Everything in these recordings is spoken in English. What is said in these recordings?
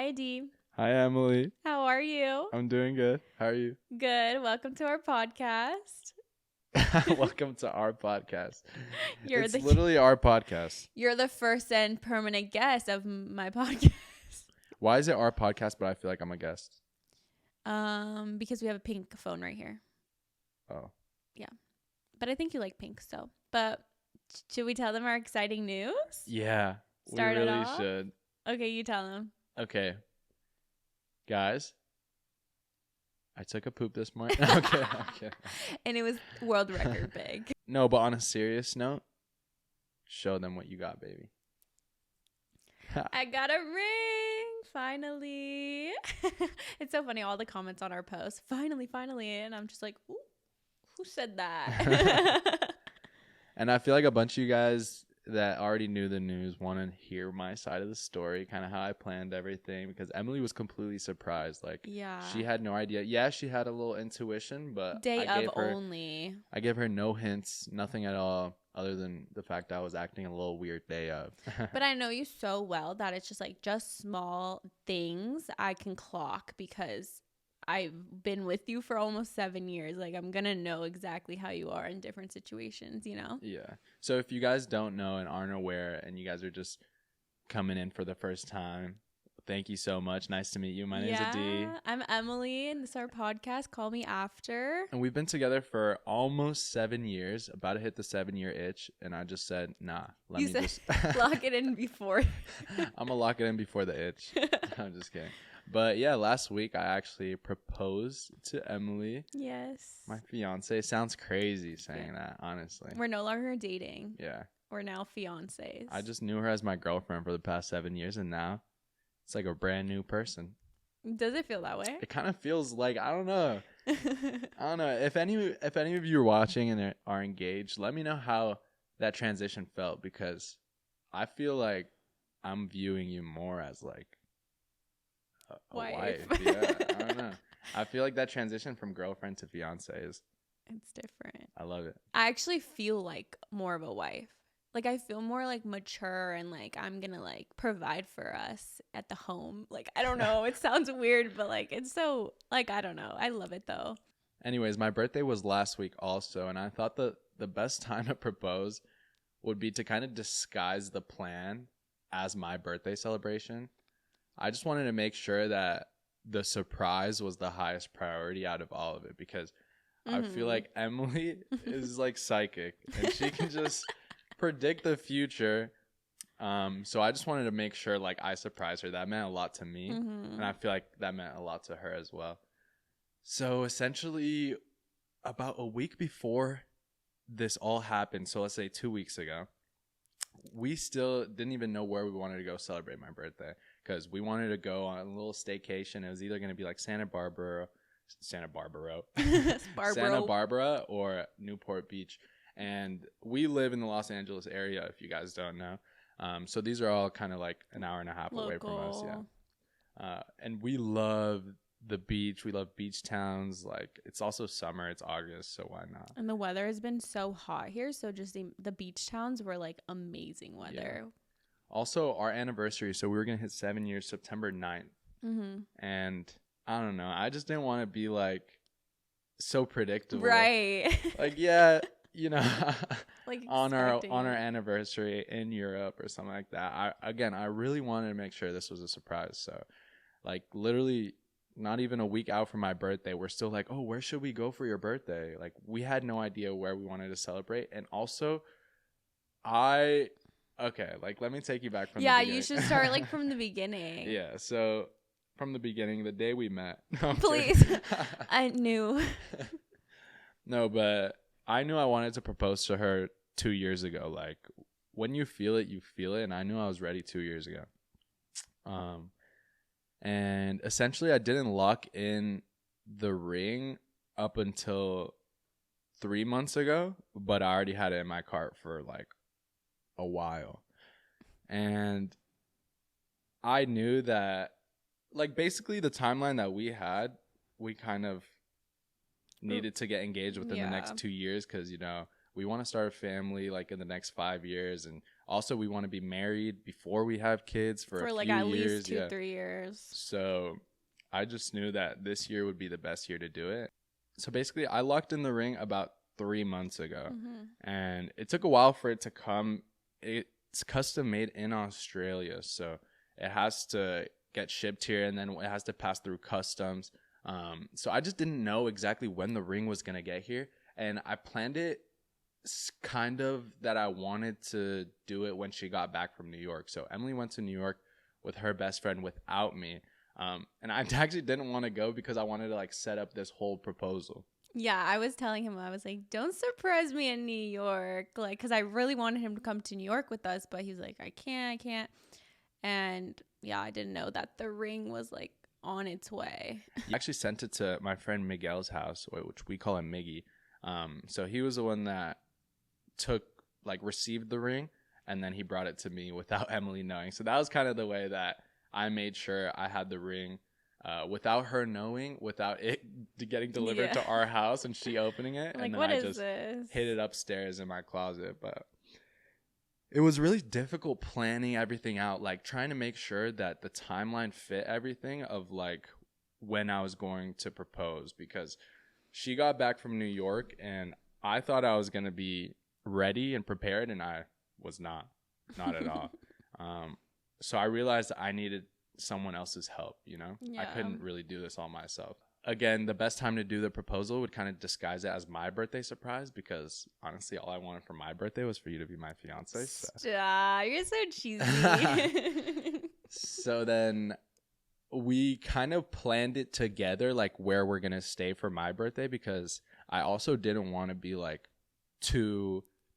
Hi, Dee. Hi, Emily. How are you? I'm doing good. How are you? Good. Welcome to our podcast. Welcome to our podcast. You're It's the literally our podcast. You're the first and permanent guest of my podcast. Why is it our podcast, but I feel like I'm a guest? Because we have a pink phone right here. Oh. Yeah. But I think you like pink, so. But should we tell them our exciting news? Yeah. Start we it really off? should. Okay, you tell them. Okay. Guys, I took a poop this morning. Okay. And it was world record big. No, but on a serious note, show them what you got, baby. I got a ring, finally. It's so funny, all the comments on our post, finally, and I'm just like, ooh, who said that? And I feel like a bunch of you guys that already knew the news want to hear my side of the story, kind of how I planned everything, because Emily was completely surprised. Like, Yeah. she had no idea. Yeah, she had a little intuition, but Day of only. I gave her no hints, nothing at all, other than the fact I was acting a little weird day of. But I know you so well that it's just like just small things I can clock because I've been with you for almost 7 years. Like, I'm going to know exactly how you are in different situations, you know? Yeah. So if you guys don't know and aren't aware and you guys are just coming in for the first time, thank you so much. Nice to meet you. My name's Adi. I'm Emily, and this is our podcast. Call me after. And we've been together for almost 7 years, about to hit the 7-year itch. And I just said, nah, just lock it in before. I'm going to lock it in before the itch. I'm just kidding. But yeah, last week I actually proposed to Emily. Yes. My fiance. Sounds crazy saying that, honestly. We're no longer dating. Yeah. We're now fiancés. I just knew her as my girlfriend for the past 7 years, and now it's like a brand new person. Does it feel that way? It kind of feels like, I don't know. If any of you are watching and are engaged, let me know how that transition felt, because I feel like I'm viewing you more as like a wife. Yeah, I don't know. I feel like that transition from girlfriend to fiance it's different. I love it. I actually feel like more of a wife. Like, I feel more like mature and like I'm gonna like provide for us at the home. Like, I don't know, it sounds weird, but like it's so like, I don't know, I love it though. Anyways, my birthday was last week also, and I thought the best time to propose would be to kind of disguise the plan as my birthday celebration. I just wanted to make sure that the surprise was the highest priority out of all of it, because I feel like Emily is like psychic and she can just predict the future. So I just wanted to make sure like I surprised her. That meant a lot to me, and I feel like that meant a lot to her as well. So essentially, about a week before this all happened, so let's say 2 weeks ago, we still didn't even know where we wanted to go celebrate my birthday, because we wanted to go on a little staycation. It was either going to be like Santa Barbara or Newport Beach. And we live in the Los Angeles area, if you guys don't know. So these are all kind of like an hour and a half away from us. Yeah. And we love the beach. We love beach towns. Like, it's also summer. It's August, so why not? And the weather has been so hot here, so just the beach towns were like amazing weather. Yeah. Also, our anniversary, so we were going to hit 7 years September 9th. And I don't know. I just didn't want to be like so predictable. Right. Like, yeah, you know, like on our anniversary in Europe or something like that. I really wanted to make sure this was a surprise. So, like, literally not even a week out from my birthday, we're still like, oh, where should we go for your birthday? Like, we had no idea where we wanted to celebrate. And also, okay, like, let me take you back from the beginning. Yeah, you should start like from the beginning. Yeah, so from the beginning, the day we met. No, please. I knew. No, but I knew I wanted to propose to her 2 years ago. Like, when you feel it, you feel it. And I knew I was ready 2 years ago. And essentially, I didn't lock in the ring up until 3 months ago, but I already had it in my cart for like a while. And I knew that, like, basically the timeline that we had, we kind of needed to get engaged within the next 2 years, because, you know, we want to start a family like in the next 5 years, and Also, we want to be married before we have kids for a like few at years. least 2-3 years. So I just knew that this year would be the best year to do it. So basically, I locked in the ring about 3 months ago, and it took a while for it to come. It's custom made in Australia, so it has to get shipped here, and then it has to pass through customs. So I just didn't know exactly when the ring was going to get here, and I planned it kind of that I wanted to do it when she got back from New York. So Emily went to New York with her best friend without me, and I actually didn't want to go because I wanted to like set up this whole proposal. Yeah, I was telling him, I was like, don't surprise me in New York, like, because I really wanted him to come to New York with us, but he was like, I can't. And yeah, I didn't know that the ring was like on its way. I actually sent it to my friend Miguel's house, which we call him Miggy. So he was the one that received the ring, and then he brought it to me without Emily knowing. So that was kind of the way that I made sure I had the ring without her knowing, without it getting delivered to our house and she opening it. Like, and then what I is just this? hid it upstairs in my closet. But it was really difficult planning everything out, like trying to make sure that the timeline fit everything of like when I was going to propose, because she got back from New York and I thought I was going to be ready and prepared, and I was not at all. So I realized I needed someone else's help, you know? Yeah. I couldn't really do this all myself. Again, the best time to do the proposal would kind of disguise it as my birthday surprise, because honestly, all I wanted for my birthday was for you to be my fiance. So. Stop, you're so cheesy. So then we kind of planned it together, like where we're going to stay for my birthday, because I also didn't want to be like,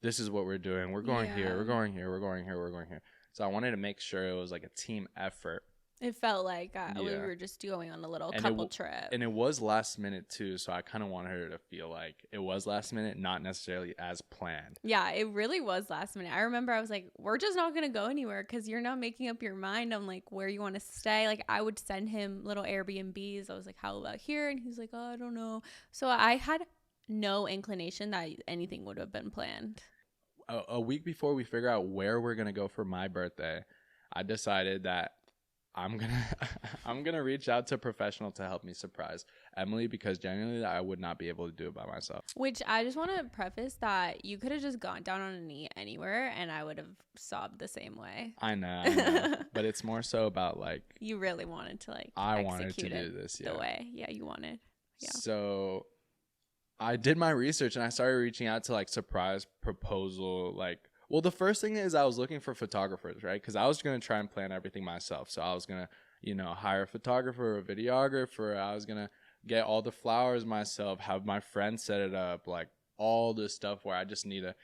this is what we're doing. We're going here, we're going here, we're going here, we're going here. So I wanted to make sure it was like a team effort. It felt like we were just going on a little couple trip. And it was last minute too, so I kind of wanted her to feel like it was last minute, not necessarily as planned. Yeah, it really was last minute. I remember I was like, we're just not going to go anywhere because you're not making up your mind on like where you want to stay. Like I would send him little Airbnbs. I was like, how about here? And he's like, oh, I don't know. So I had no inclination that anything would have been planned. A week before we figure out where we're going to go for my birthday, I decided that I'm gonna reach out to a professional to help me surprise Emily, because genuinely I would not be able to do it by myself. Which I just want to preface that you could have just gone down on a knee anywhere and I would have sobbed the same way. I know. But it's more so about like, you really wanted to like I wanted to do this the way you wanted. Yeah. So I did my research and I started reaching out to like surprise proposal, like, well, the first thing is I was looking for photographers, right? Because I was going to try and plan everything myself. So I was going to, hire a photographer, a videographer. I was going to get all the flowers myself, have my friend set it up, like all this stuff where I just need to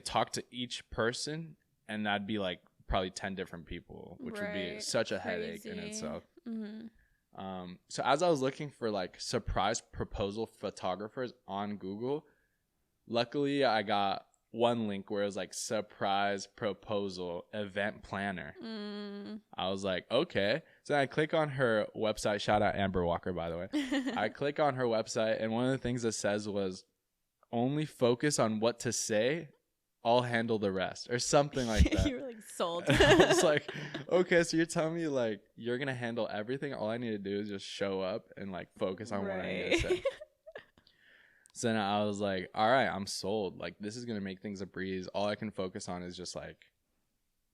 talk to each person. And that'd be like probably 10 different people, which would be such a headache in itself. Mm-hmm. So as I was looking for like surprise proposal photographers on Google, luckily, I got one link where it was like surprise proposal event planner. I was like, okay. So I click on her website. Shout out Amber Walker, by the way. I click on her website, and one of the things it says was only focus on what to say. I'll handle the rest, or something like that. You were like sold. I was like, okay, so you're telling me like you're going to handle everything. All I need to do is just show up and like focus on what I need to say. So then I was like, all right, I'm sold. Like, this is going to make things a breeze. All I can focus on is just, like,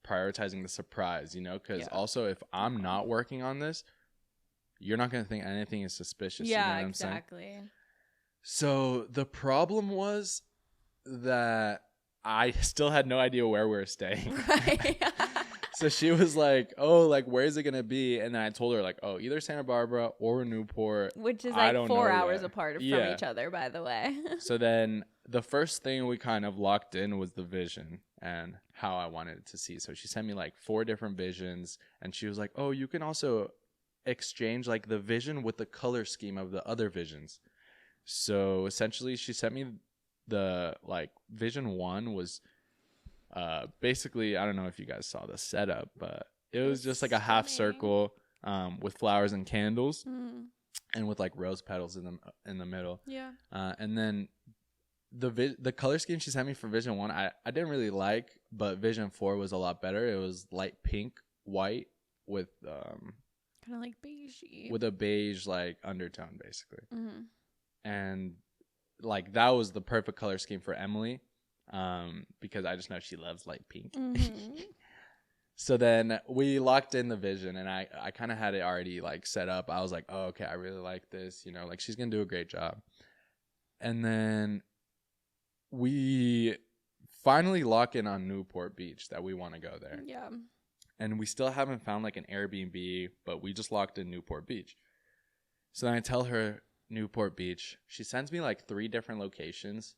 prioritizing the surprise, Because also, if I'm not working on this, you're not going to think anything is suspicious. Yeah, you know what exactly. I'm saying? So the problem was that I still had no idea where we were staying. Right. So she was like, oh, like, where's it going to be? And then I told her, like, oh, either Santa Barbara or Newport. Which is like 4 hours apart from each other, by the way. So then the first thing we kind of locked in was the vision and how I wanted it to see. So she sent me like 4 different visions. And she was like, oh, you can also exchange like the vision with the color scheme of the other visions. So essentially she sent me the like vision 1 was basically, I don't know if you guys saw the setup, but it was just like a half circle with flowers and candles and with like rose petals in the middle. Yeah. And then the color scheme she sent me for Vision 1, I didn't really like, but Vision 4 was a lot better. It was light pink, white with kind of like beigey. with a beige like undertone basically. Mm-hmm. And like that was the perfect color scheme for Emily, because I just know she loves light pink. Mm-hmm. So then we locked in the Vision, and I kind of had it already like set up. I was like, oh, okay, I really like this, like she's gonna do a great job. And then we finally lock in on Newport Beach that we want to go there. Yeah. And we still haven't found like an Airbnb, but we just locked in Newport Beach. So then I tell her Newport Beach. She sends me like 3 different locations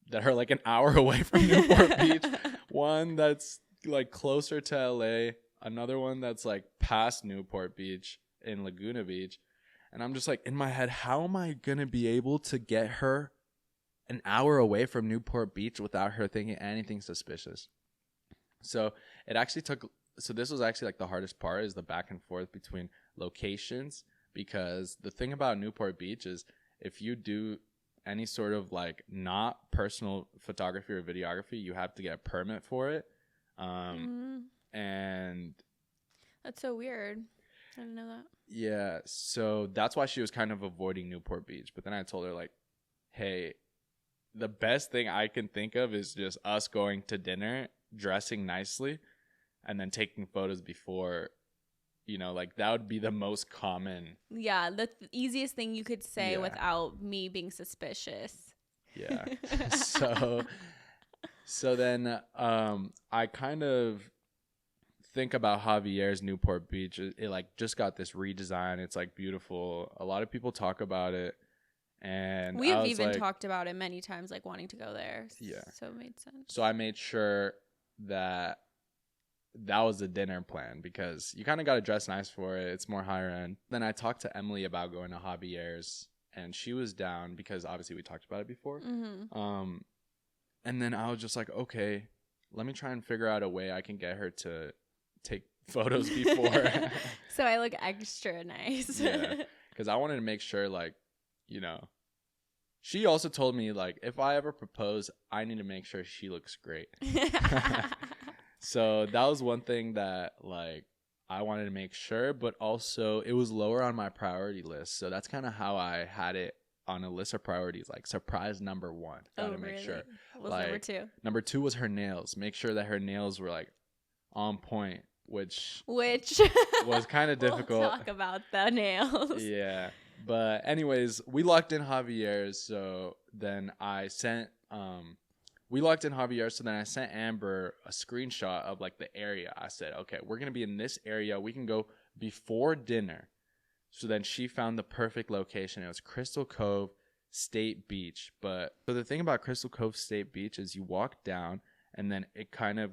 that are like an hour away from Newport Beach. One that's like closer to LA, another one that's like past Newport Beach in Laguna Beach. And I'm just like in my head, how am I going to be able to get her an hour away from Newport Beach without her thinking anything suspicious? So this was actually like the hardest part, is the back and forth between locations, because the thing about Newport Beach is if you do any sort of like not personal photography or videography, you have to get a permit for it. And that's so weird. I didn't know that. Yeah, so that's why she was kind of avoiding Newport Beach. But then I told her like, hey, the best thing I can think of is just us going to dinner, dressing nicely, and then taking photos before, like that would be the most common. Yeah, the easiest thing you could say without me being suspicious. Yeah. So then I kind of think about Javier's Newport Beach. It like just got this redesign. It's like beautiful. A lot of people talk about it. And we have even talked about it many times, like wanting to go there. Yeah. So it made sense. So I made sure that was the dinner plan, because you kind of got to dress nice for it. It's more higher end. Then I talked to Emily about going to Javier's, and she was down because obviously we talked about it before. Mm-hmm. And then I was just like, okay, let me try and figure out a way I can get her to take photos before. So I look extra nice. Yeah, because I wanted to make sure, like, she also told me, like, if I ever propose, I need to make sure she looks great. So that was one thing that, like, I wanted to make sure, but also it was lower on my priority list. So that's kind of how I had it on a list of priorities, like surprise number 1. Gotta make sure. What was number 2? Number 2 was her nails. Make sure that her nails were like on point, which was kind of difficult. We'll talk about the nails. Yeah. But anyways, we locked in Javier's. So then we locked in Javier's. So then I sent Amber a screenshot of like the area. I said, okay, we're going to be in this area. We can go before dinner. So then she found the perfect location. It was Crystal Cove State Beach. But so the thing about Crystal Cove State Beach is you walk down and then it kind of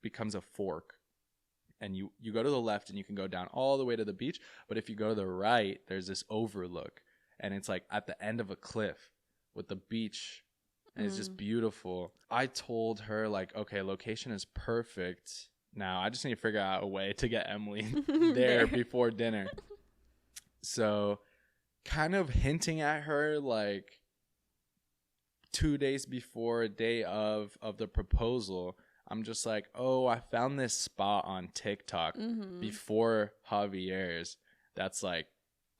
becomes a fork. And you go to the left and you can go down all the way to the beach. But if you go to the right, there's this overlook. And it's like at the end of a cliff with the beach. And it's just beautiful. I told her, like, okay, location is perfect. Now I just need to figure out a way to get Emily there before dinner. So kind of hinting at her like 2 days before, a day of the proposal, I'm just like, oh, I found this spot on TikTok before Javier's that's like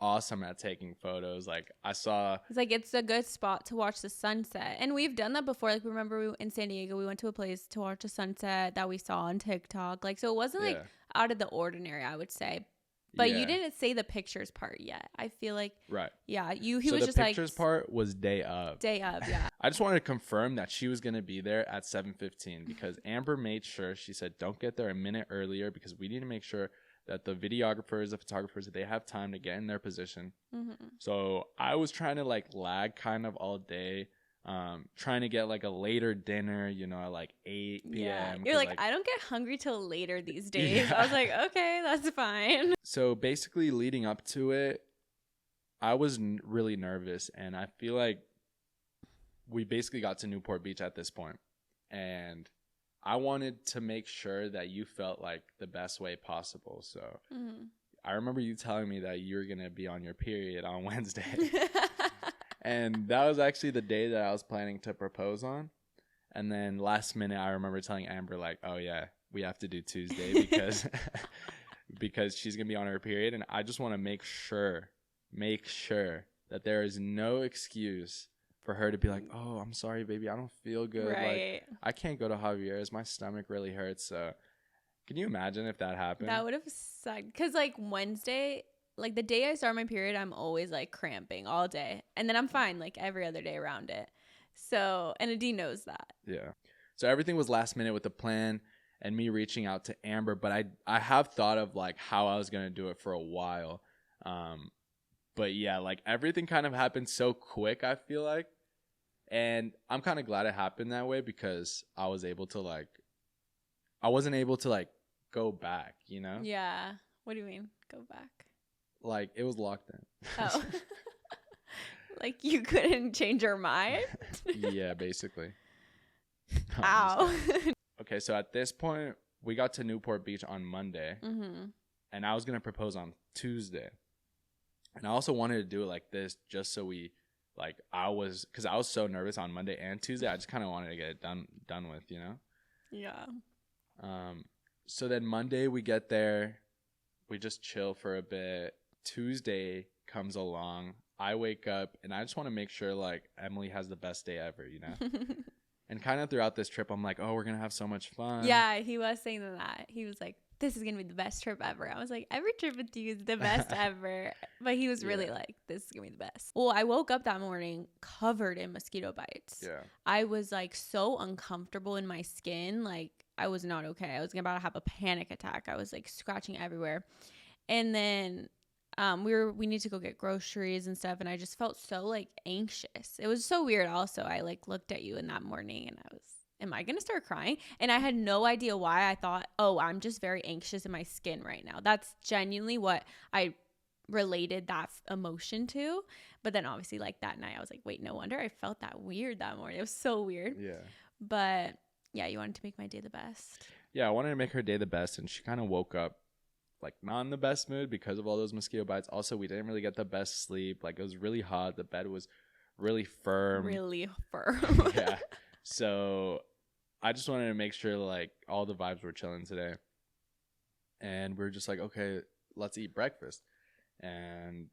awesome at taking photos. Like I saw, it's like it's a good spot to watch the sunset, and we've done that before. Like remember in San Diego, we went to a place to watch a sunset that we saw on TikTok. Like so, it wasn't like out of the ordinary, I would say. But you didn't say the pictures part yet. I feel like right. Yeah, he was just like the pictures part was day of. Day of, yeah. I just wanted to confirm that she was going to be there at 7:15 because Amber made sure, she said, don't get there a minute earlier because we need to make sure that the videographers, the photographers, they have time to get in their position. So I was trying to like lag kind of all day, trying to get like a later dinner, at like 8 p.m. Yeah. You're like, I don't get hungry till later these days. Yeah. I was like, okay, that's fine. So basically leading up to it, I was really nervous, and I feel like we basically got to Newport Beach at this point, and I wanted to make sure that you felt like the best way possible. So I remember you telling me that you were going to be on your period on Wednesday. And that was actually the day that I was planning to propose on. And then last minute, I remember telling Amber, like, oh, yeah, we have to do Tuesday because because she's going to be on her period. And I just want to make sure that there is no excuse for her to be like, oh, I'm sorry, baby, I don't feel good. Right. Like, I can't go to Javier's. My stomach really hurts. So can you imagine if that happened? That would have sucked. Because, like, Wednesday, like, the day I start my period, I'm always, like, cramping all day. And then I'm fine, like, every other day around it. So, and Adi knows that. Yeah. So everything was last minute with the plan and me reaching out to Amber. But I have thought of, like, how I was going to do it for a while. But, yeah, like, everything kind of happened so quick, I feel like. And I'm kind of glad it happened that way because I wasn't able to, like, go back, you know? Yeah. What do you mean, go back? Like, it was locked in. Oh. Like, you couldn't change your mind? Yeah, basically. Ow. Okay, so at this point, we got to Newport Beach on Monday. Mm-hmm. And I was going to propose on Tuesday. And I also wanted to do it like this just so we, like, because I was so nervous on Monday and Tuesday. I just kind of wanted to get it done with, you know? Yeah. So then Monday we get there. We just chill for a bit. Tuesday comes along. I wake up and I just want to make sure, like, Emily has the best day ever, you know? And kind of throughout this trip, I'm like, oh, we're going to have so much fun. Yeah, he was saying that. He was like, this is going to be the best trip ever. I was like, every trip with you is the best ever. But he was really like, this is going to be the best. Well, I woke up that morning covered in mosquito bites. Yeah. I was, like, so uncomfortable in my skin. Like, I was not okay. I was about to have a panic attack. I was, like, scratching everywhere. And then we need to go get groceries and stuff, and I just felt so, like, anxious. It was so weird. Also, I, like, looked at you in that morning and I was, am I gonna start crying? And I had no idea why. I thought, oh, I'm just very anxious in my skin right now. That's genuinely what I related that emotion to. But then obviously, like, that night I was like, wait, no wonder I felt that weird that morning. It was so weird. Yeah. But yeah, you wanted to make my day the best. Yeah, I wanted to make her day the best, and she kind of woke up, like, not in the best mood because of all those mosquito bites. Also, we didn't really get the best sleep. Like, it was really hot. The bed was really firm. Yeah. So I just wanted to make sure, like, all the vibes were chilling today. And we were just like, okay, let's eat breakfast. And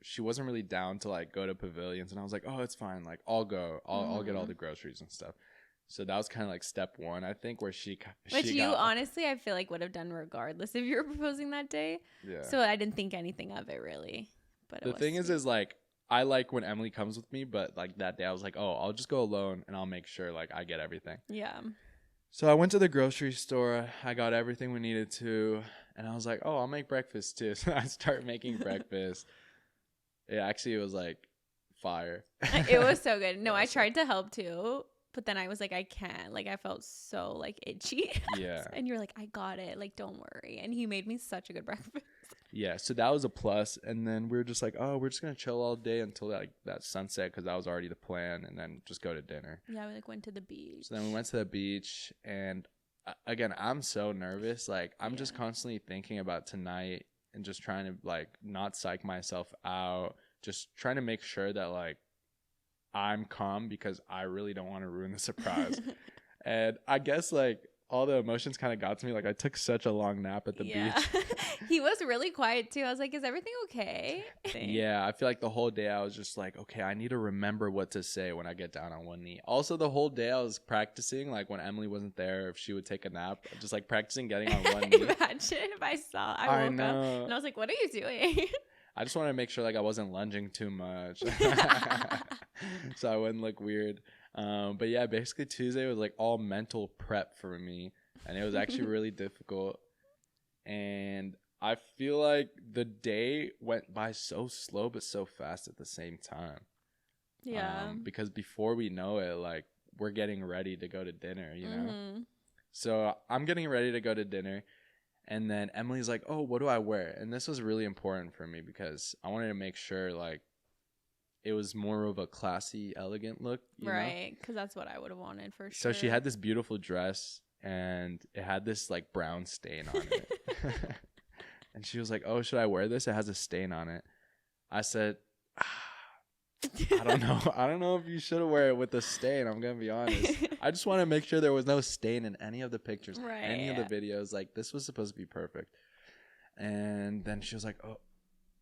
she wasn't really down to, like, go to pavilions. And I was like, oh, it's fine. Like, I'll go. I'll get all the groceries and stuff. So that was kind of like step one, I think, where Which you honestly, I feel like would have done regardless if you were proposing that day. Yeah. So I didn't think anything of it really. But the thing is like, I like when Emily comes with me, but, like, that day I was like, oh, I'll just go alone and I'll make sure, like, I get everything. Yeah. So I went to the grocery store. I got everything we needed to, and I was like, oh, I'll make breakfast too. So I start making breakfast. It was like fire. It was so good. No, I tried to help too. But then I was like, I can't. Like, I felt so, like, itchy. Yeah. And you're like, I got it. Like, don't worry. And he made me such a good breakfast. Yeah. So that was a plus. And then we were just like, oh, we're just going to chill all day until, like, that sunset, because that was already the plan. And then just go to dinner. Yeah, we, like, went to the beach. So then we went to the beach. And, again, I'm so nervous. Like, I'm just constantly thinking about tonight and just trying to, like, not psych myself out. Just trying to make sure that, like, I'm calm because I really don't want to ruin the surprise. And I guess, like, all the emotions kind of got to me. Like, I took such a long nap at the beach. He was really quiet too. I was like, is everything okay? Yeah, I feel like the whole day I was just like, okay, I need to remember what to say when I get down on one knee. Also, the whole day I was practicing, like, when Emily wasn't there, if she would take a nap, just, like, practicing getting on one knee. Imagine if I woke up and I was like, what are you doing? I just wanted to make sure, like, I wasn't lunging too much. So I wouldn't look weird. But yeah, basically Tuesday was, like, all mental prep for me. And it was actually really difficult. And I feel like the day went by so slow but so fast at the same time. Yeah. Because before we know it, like, we're getting ready to go to dinner, you know? Mm-hmm. So I'm getting ready to go to dinner. And then Emily's like, oh, what do I wear? And this was really important for me because I wanted to make sure, like, it was more of a classy, elegant look. Right, because that's what I would have wanted for So sure. she had this beautiful dress, and it had this, like, brown stain on it. And she was like, oh, should I wear this? It has a stain on it. I said, I don't know. I don't know if you should wear it with a stain. I'm going to be honest. I just want to make sure there was no stain in any of the pictures, any of the videos. Like, this was supposed to be perfect. And then she was like, oh.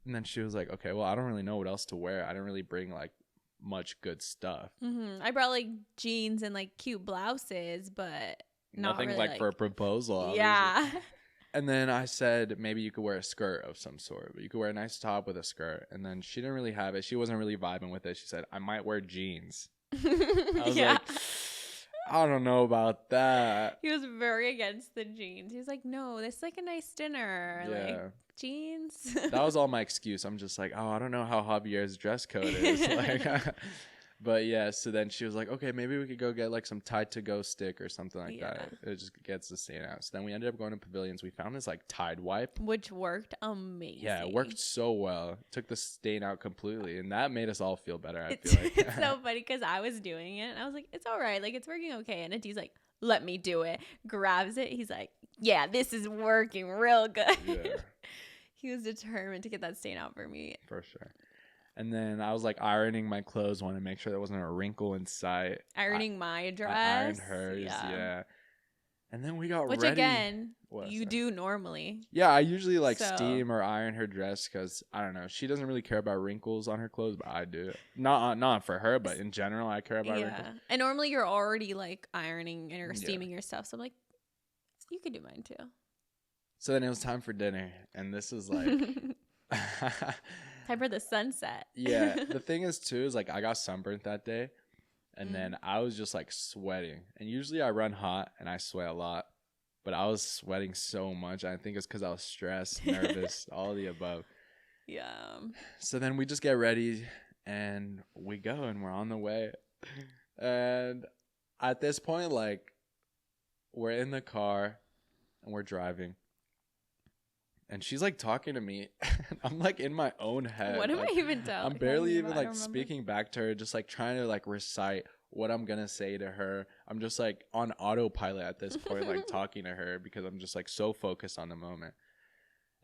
And then she was like, okay, well, I don't really know what else to wear. I didn't really bring, like, much good stuff. I brought, like, jeans and, like, cute blouses, but nothing really, like for a proposal, obviously. Yeah. And then I said, maybe you could wear a skirt of some sort. But you could wear a nice top with a skirt. And then she didn't really have it. She wasn't really vibing with it. She said, I might wear jeans. I was like, I don't know about that. He was very against the jeans. He was like, no, this is like a nice dinner. Yeah. Like, jeans. That was all my excuse. I'm just like, oh, I don't know how Javier's dress code is. Like, but yeah, so then she was like, okay, maybe we could go get like some Tide to Go stick or something like that. It just gets the stain out. So then we ended up going to Pavilions. We found this like Tide wipe, which worked amazing. Yeah, it worked so well. Took the stain out completely, and that made us all feel better. I feel like it's so funny because I was doing it and I was like, it's all right, like it's working okay. And Adie's like, let me do it. Grabs it. He's like, yeah, this is working real good. Yeah. He was determined to get that stain out for me. For sure. And then I was like ironing my clothes, wanted to make sure there wasn't a wrinkle in sight. Ironing my dress. I ironed hers, yeah. And then we got ready. Which again, you do normally. Yeah, I usually like steam or iron her dress because, I don't know, she doesn't really care about wrinkles on her clothes, but I do. Not for her, but in general, I care about wrinkles. And normally you're already like ironing or steaming your stuff. So I'm like, you could do mine too. So then it was time for dinner. And this is like... time for the sunset. Yeah. The thing is, too, is like I got sunburnt that day. And then I was just like sweating. And usually I run hot and I sweat a lot. But I was sweating so much. I think it's because I was stressed, nervous, all of the above. Yeah. So then we just get ready and we go and we're on the way. And at this point, like, we're in the car and we're driving. And she's like talking to me. I'm like in my own head. What am like, I even telling? I'm barely even like speaking back to her, just like trying to like recite what I'm gonna say to her. I'm just like on autopilot at this point, like talking to her because I'm just like so focused on the moment.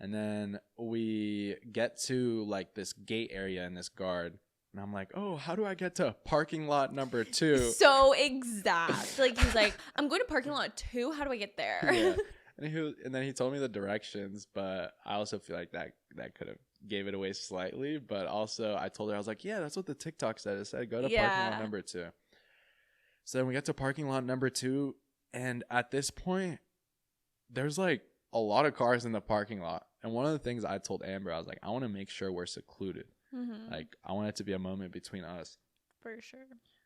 And then we get to like this gate area and this guard. And I'm like, oh, how do I get to parking lot number 2? So exact. Like he's like, I'm going to parking lot 2. How do I get there? Yeah. And then he told me the directions, but I also feel like that could have gave it away slightly. But also I told her, I was like, yeah, that's what the TikTok said. It said go to parking lot number 2. So then we get to parking lot number 2. And at this point, there's like a lot of cars in the parking lot. And one of the things I told Amber, I was like, I want to make sure we're secluded. Mm-hmm. Like I want it to be a moment between us. For sure.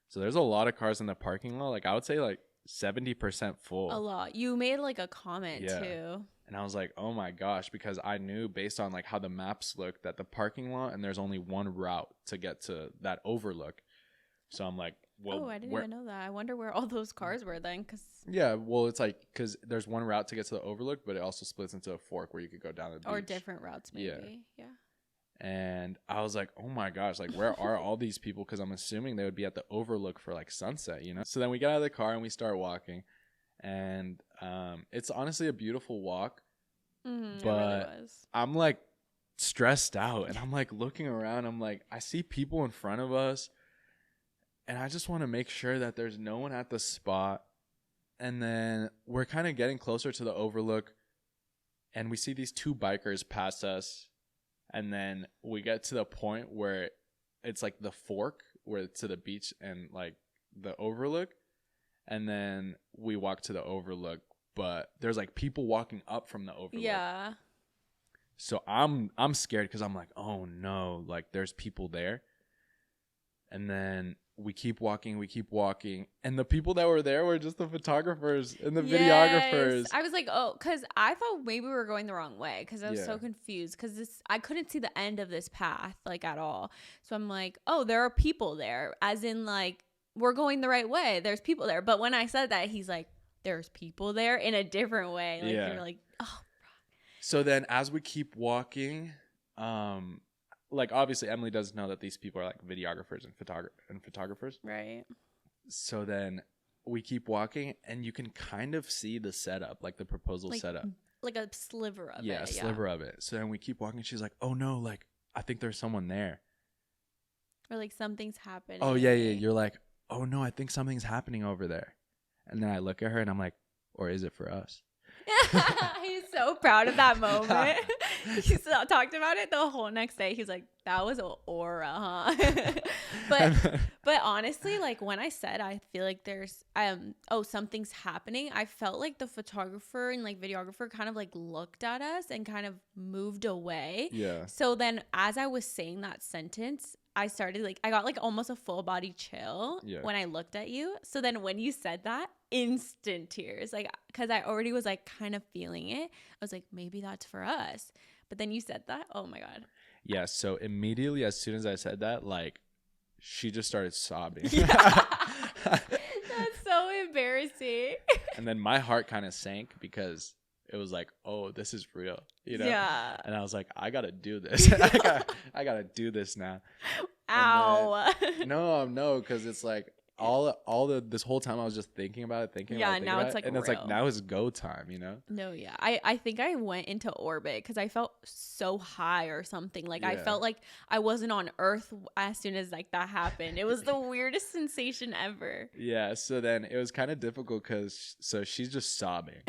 So there's a lot of cars in the parking lot. Like I would say like 70% full. A lot. You made like a comment too. And I was like, oh my gosh, because I knew based on like how the maps look that the parking lot and there's only one route to get to that overlook. So I'm like, well, I didn't even know that. I wonder where all those cars were then. Yeah, well, it's like because there's one route to get to the overlook, but it also splits into a fork where you could go down the beach. Or different routes, maybe. Yeah. And I was like, oh my gosh, like where are all these people? Because I'm assuming they would be at the overlook for like sunset, you know? So then we get out of the car and we start walking. And it's honestly a beautiful walk. Mm-hmm, but it really was. I'm like stressed out and I'm like looking around. I'm like, I see people in front of us. And I just want to make sure that there's no one at the spot. And then we're kind of getting closer to the overlook. And we see these 2 bikers pass us. And then we get to the point where it's like the fork where it's to the beach and like the overlook. And then we walk to the overlook, but there's like people walking up from the overlook. Yeah. So I'm scared because I'm like, oh no, like there's people there. And then we keep walking. And the people that were there were just the photographers and the videographers. I was like, oh, because I thought maybe we were going the wrong way because I was so confused because I couldn't see the end of this path like at all. So I'm like, oh, there are people there, as in like we're going the right way. There's people there. But when I said that, he's like, there's people there in a different way. Like you're like, oh. So then as we keep walking, like obviously Emily doesn't know that these people are like videographers and photographers. Right. So then we keep walking and you can kind of see the setup, like the proposal setup. Like a sliver of it. Yeah, a sliver of it. So then we keep walking. She's like, oh no, like I think there's someone there. Or like something's happening. Oh, yeah. You're like, oh, no, I think something's happening over there. And then I look at her and I'm like, or is it for us? He's so proud of that moment. He talked about it the whole next day. He's like, that was an aura, huh? but honestly, like when I said I feel like there's something's happening, I felt like the photographer and like videographer kind of like looked at us and kind of moved away. Yeah. So then as I was saying that sentence, I started like, I got like almost a full body chill when I looked at you. So then when you said that, instant tears, like, because I already was like kind of feeling it. I was like, maybe that's for us. But then you said that. Oh my God. Yeah. So immediately as soon as I said that, like, she just started sobbing. That's so embarrassing. And then my heart kind of sank because it was like, oh, this is real, you know? Yeah. And I was like, I gotta do this. I gotta do this now. Ow. Then, no, because it's like this whole time I was just thinking about it, now it's like and it's like now it's go time, you know? No, yeah. I think I went into orbit because I felt so high or something. Like I felt like I wasn't on Earth as soon as like that happened. It was the weirdest sensation ever. Yeah. So then it was kind of difficult because she's just sobbing,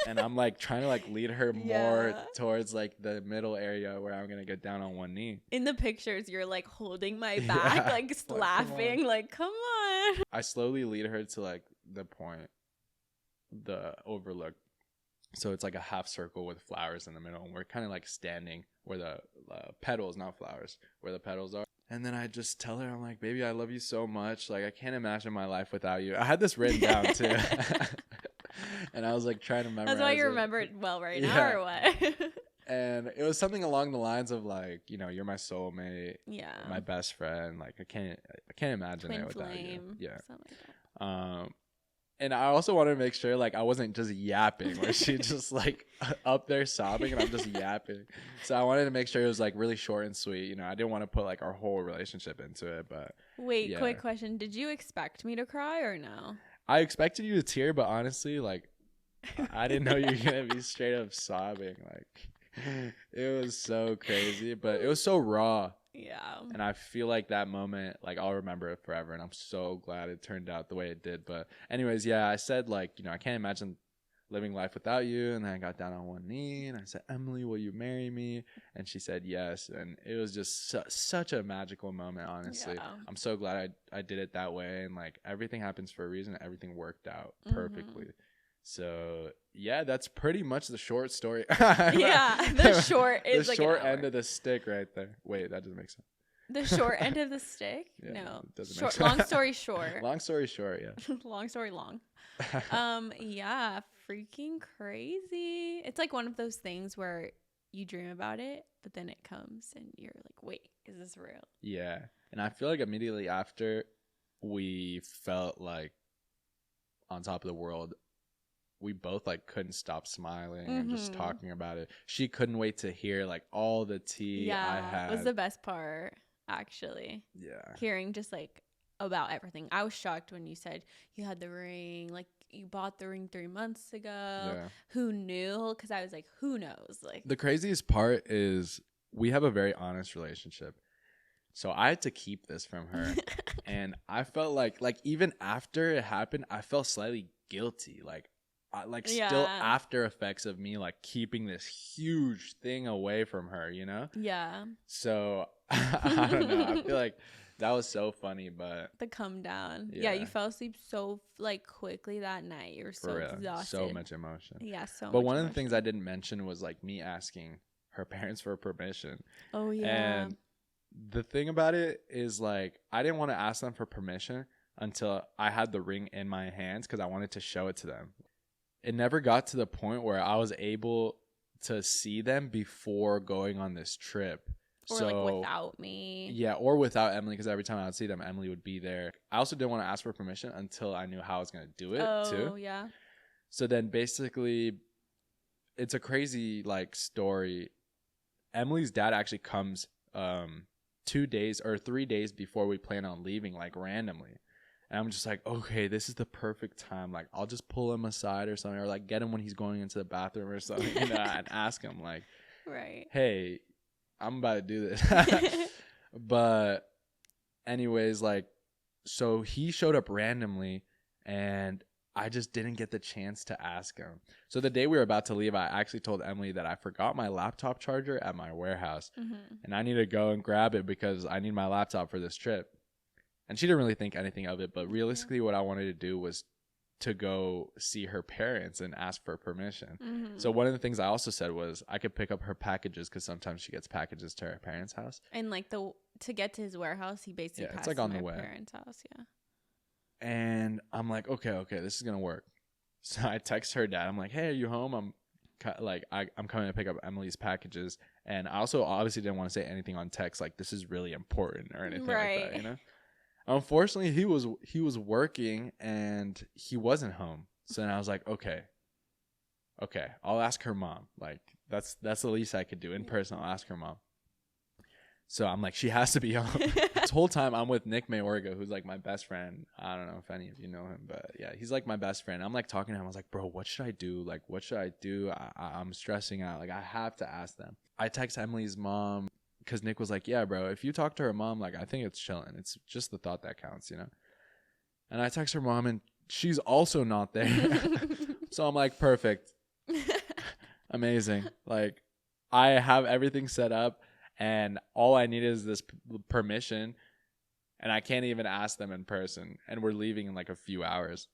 and I'm like trying to like lead her more towards like the middle area where I'm gonna get down on one knee. In the pictures, you're like holding my back, like laughing, like come on. I slowly lead her to like the point, the overlook. So it's like a half circle with flowers in the middle. And we're kind of like standing where the petals, not flowers, where the petals are. And then I just tell her, I'm like, baby, I love you so much. Like, I can't imagine my life without you. I had this written down too. And I was like trying to memorize. That's why you remember it well right now or what? And it was something along the lines of like, you know, you're my soulmate, my best friend. Like I can't imagine it without you. Yeah. Something like that. And I also wanted to make sure like I wasn't just yapping, where she just like up there sobbing and I'm just yapping. So I wanted to make sure it was like really short and sweet. You know, I didn't want to put like our whole relationship into it. But wait, quick question: did you expect me to cry or no? I expected you to tear, but honestly, like I didn't know you were gonna be straight up sobbing. Like. It was so crazy, but it was so raw. Yeah. And I feel like that moment, like I'll remember it forever. And I'm so glad it turned out the way it did. But anyways, yeah, I said like, you know, I can't imagine living life without you. And then I got down on one knee and I said, Emily, will you marry me? And she said yes. And it was just such a magical moment, honestly. Yeah. I'm so glad I did it that way. And like everything happens for a reason. Everything worked out perfectly. Mm-hmm. So yeah, that's pretty much the short story. Yeah, the short is the like short end of the stick right there. Wait, that doesn't make sense. The short end of the stick? Yeah, no, it doesn't short. Make sense. Long story short. Long story short, yeah. Long story long. Yeah, freaking crazy. It's like one of those things where you dream about it, but then it comes and you're like, wait, is this real? Yeah, and I feel like immediately after we felt like on top of the world, we both like couldn't stop smiling and just talking about it. She couldn't wait to hear like all the tea I had. It was the best part, actually. Yeah. Hearing just like about everything. I was shocked when you said you had the ring, like you bought the ring 3 months ago. Yeah. Who knew? Because I was like, who knows? Like the craziest part is we have a very honest relationship. So I had to keep this from her. And I felt like even after it happened, I felt slightly guilty. Still after effects of me like keeping this huge thing away from her, you know? Yeah. So I don't know. I feel like that was so funny, but the come down. Yeah, you fell asleep so like quickly that night. You were so exhausted. So much emotion. Yeah, so But much one emotion. of the things I didn't mention was like me asking her parents for permission. Oh yeah. And the thing about it is like I didn't want to ask them for permission until I had the ring in my hands because I wanted to show it to them. It never got to the point where I was able to see them before going on this trip. Or like without me. Yeah, or without Emily, because every time I would see them, Emily would be there. I also didn't want to ask for permission until I knew how I was going to do it too. Oh, yeah. So then basically, it's a crazy like story. Emily's dad actually comes 2 days or 3 days before we plan on leaving, like randomly. And I'm just like, okay, this is the perfect time. Like, I'll just pull him aside or something, or like get him when he's going into the bathroom or something, you know, and ask him like, right, hey, I'm about to do this. But anyways, like, so he showed up randomly, and I just didn't get the chance to ask him. So the day we were about to leave, I actually told Emily that I forgot my laptop charger at my warehouse, and I need to go and grab it because I need my laptop for this trip. And she didn't really think anything of it, but realistically, what I wanted to do was to go see her parents and ask for permission. So one of the things I also said was I could pick up her packages because sometimes she gets packages to her parents' house. And like to get to his warehouse, he basically it's like on the way. Parents' house, yeah. And I'm like, okay, this is gonna work. So I text her dad. I'm like, hey, are you home? I'm coming to pick up Emily's packages. And I also obviously didn't want to say anything on text like this is really important or anything like that, you know. Unfortunately, he was working and he wasn't home. So then I was like, okay, I'll ask her mom. Like that's the least I could do in person. I'll ask her mom. So I'm like, she has to be home. This whole time I'm with Nick Mayorga, who's like my best friend. I don't know if any of you know him, but yeah, he's like my best friend. I'm like talking to him. I was like, bro, what should I do? Like, what should I do? I'm stressing out. Like, I have to ask them. I text Emily's mom because Nick was like, yeah, bro, if you talk to her mom, like, I think it's chilling. It's just the thought that counts, you know? And I text her mom and she's also not there. So I'm like, perfect. Amazing. Like, I have everything set up. And all I need is this permission, and I can't even ask them in person. And we're leaving in like a few hours.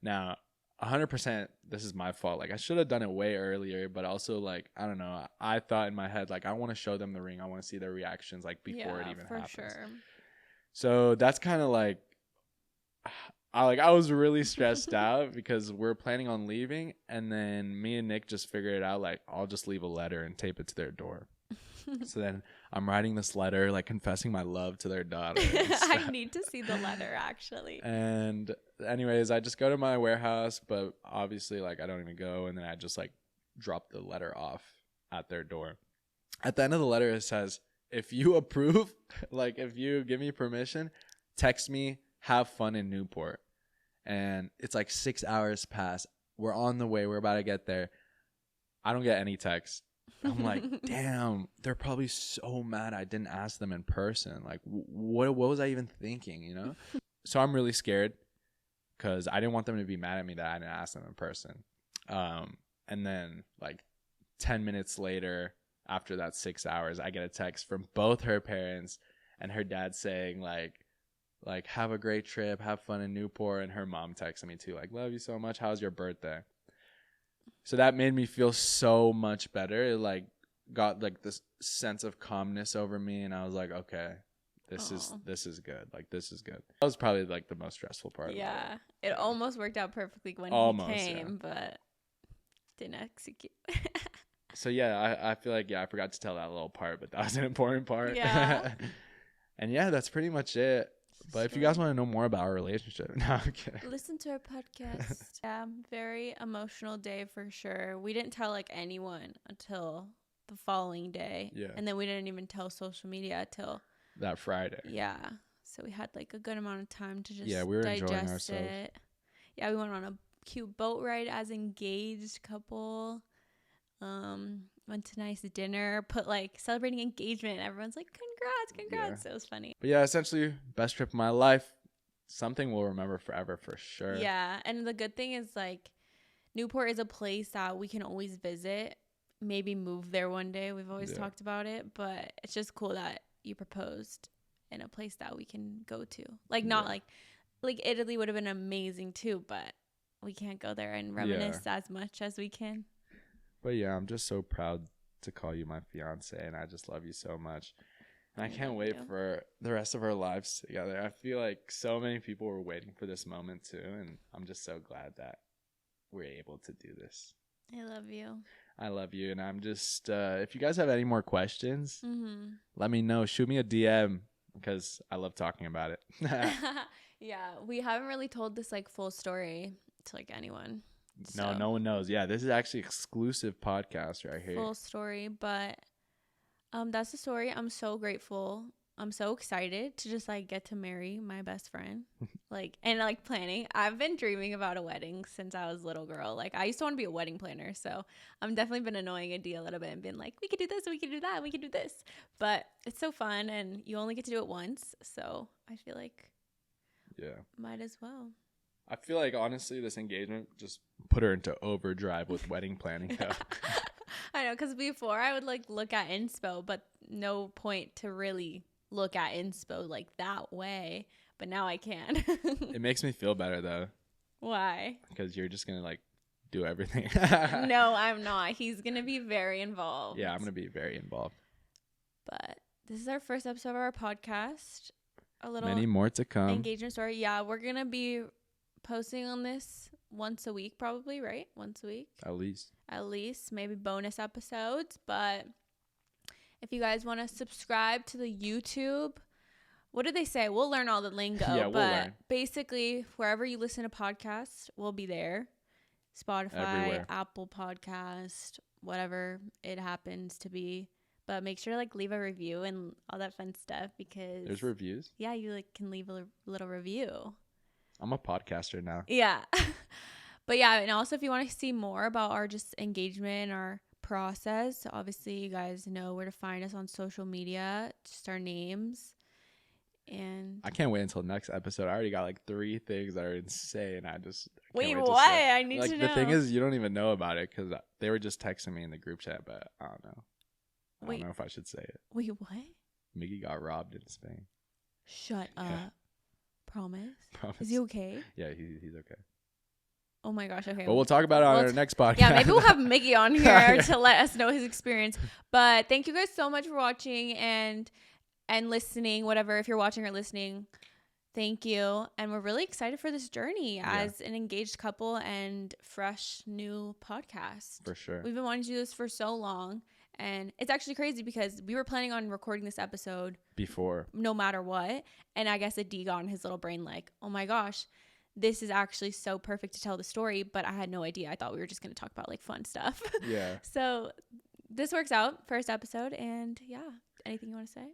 Now, 100%, this is my fault. Like, I should have done it way earlier, but also, like, I don't know. I thought in my head, like, I want to show them the ring. I want to see their reactions, like, before it even happens. Sure. So that's kind of like, I was really stressed out because we're planning on leaving, and then me and Nick just figured it out. Like, I'll just leave a letter and tape it to their door. So then I'm writing this letter, like confessing my love to their daughter. I need to see the letter, actually. And anyways, I just go to my warehouse, but obviously, like, I don't even go. And then I just like drop the letter off at their door. At the end of the letter, it says, if you approve, like if you give me permission, text me, have fun in Newport. And it's like 6 hours pass. We're on the way. We're about to get there. I don't get any text. I'm like, damn, they're probably so mad I didn't ask them in person. Like, what was I even thinking, you know? So I'm really scared because I didn't want them to be mad at me that I didn't ask them in person. And then, like, 10 minutes later, after that 6 hours, I get a text from both her parents and her dad saying, like, have a great trip, have fun in Newport. And her mom texted me, too, like, love you so much. How's your birthday? So that made me feel so much better. It like got like this sense of calmness over me, and I was like, okay, this is good. Like, this is good. That was probably like the most stressful part. Yeah, it almost worked out perfectly when he came, but didn't execute. So yeah, I feel like I forgot to tell that little part, but that was an important part. Yeah. And yeah, that's pretty much it. But if you guys want to know more about our relationship, no, I'm kidding. Listen to our podcast. Yeah, very emotional day for sure. We didn't tell like anyone until the following day. Yeah. And then we didn't even tell social media till that Friday. Yeah. So we had like a good amount of time to just we were enjoying ourselves. It. Yeah, we went on a cute boat ride as engaged couple. Went to nice dinner, put like celebrating engagement. Everyone's like, congrats. Yeah. It was funny. But yeah, essentially best trip of my life. Something we'll remember forever for sure. Yeah. And the good thing is like Newport is a place that we can always visit, maybe move there one day. We've always talked about it, but it's just cool that you proposed in a place that we can go to. Like not like Italy would have been amazing too, but we can't go there and reminisce as much as we can. But yeah, I'm just so proud to call you my fiance, and I just love you so much. And I can't wait for the rest of our lives together. I feel like so many people were waiting for this moment too, and I'm just so glad that we're able to do this. I love you. I love you, and I'm just, if you guys have any more questions, let me know. Shoot me a DM, because I love talking about it. Yeah, we haven't really told this like full story to like anyone. No, no one knows. Yeah, this is actually exclusive podcast right here. Full story, but that's the story. I'm so grateful I'm so excited to just like get to marry my best friend. And planning. I've been dreaming about a wedding since I was a little girl. Like I used to want to be a wedding planner, so I'm definitely been annoying Adi a little bit and been like, we could do this, we could do that, we could do this. But it's so fun, and you only get to do it once, so I feel like might as well. I feel like honestly, this engagement just put her into overdrive with wedding planning. Though. I know, because before I would like look at inspo, but no point to really look at inspo like that way. But now I can. It makes me feel better though. Why? Because you're just gonna like do everything. No, I'm not. He's gonna be very involved. Yeah, I'm gonna be very involved. But this is our first episode of our podcast. A little many more to come. Engagement story. Yeah, we're gonna be posting on this once a week, probably, right? Once a week. At least, maybe bonus episodes. But if you guys want to subscribe to the YouTube, what did they say? We'll learn all the lingo. Yeah, we'll learn. Basically, wherever you listen to podcasts, we'll be there. Spotify, everywhere. Apple Podcast, whatever it happens to be. But make sure to like leave a review and all that fun stuff, because there's reviews. Yeah, you like can leave a little review. I'm a podcaster now. Yeah. But yeah, and also if you want to see more about our just engagement, our process, obviously you guys know where to find us on social media, just our names. And I can't wait until next episode. I already got like 3 things that are insane. Wait, what? I need to know. The thing is, you don't even know about it because they were just texting me in the group chat, but I don't know. I don't know if I should say it. Wait, what? Miggy got robbed in Spain. Shut up. Promise? Promise. Is he okay? Yeah, he's okay. Oh my gosh, okay. But we'll talk about it on our next podcast. Yeah, maybe we'll have Miggy on here to let us know his experience. But thank you guys so much for watching and listening, whatever, if you're watching or listening. Thank you. And we're really excited for this journey as an engaged couple and fresh new podcast. For sure. We've been wanting to do this for so long. And it's actually crazy because we were planning on recording this episode before, no matter what. And I guess Adi got in his little brain like, oh my gosh, this is actually so perfect to tell the story. But I had no idea. I thought we were just going to talk about like fun stuff. Yeah. So this works out. First episode. And yeah, anything you want to say?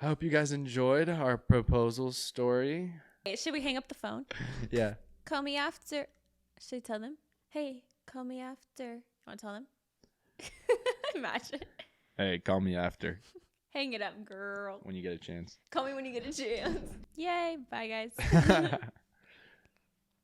I hope you guys enjoyed our proposal story. Should we hang up the phone? Yeah. Call me after. Should I tell them? Hey, call me after. You want to tell them? Imagine. Hey, call me after. Hang it up, girl. When you get a chance. Call me when you get a chance. Yay. Bye, guys.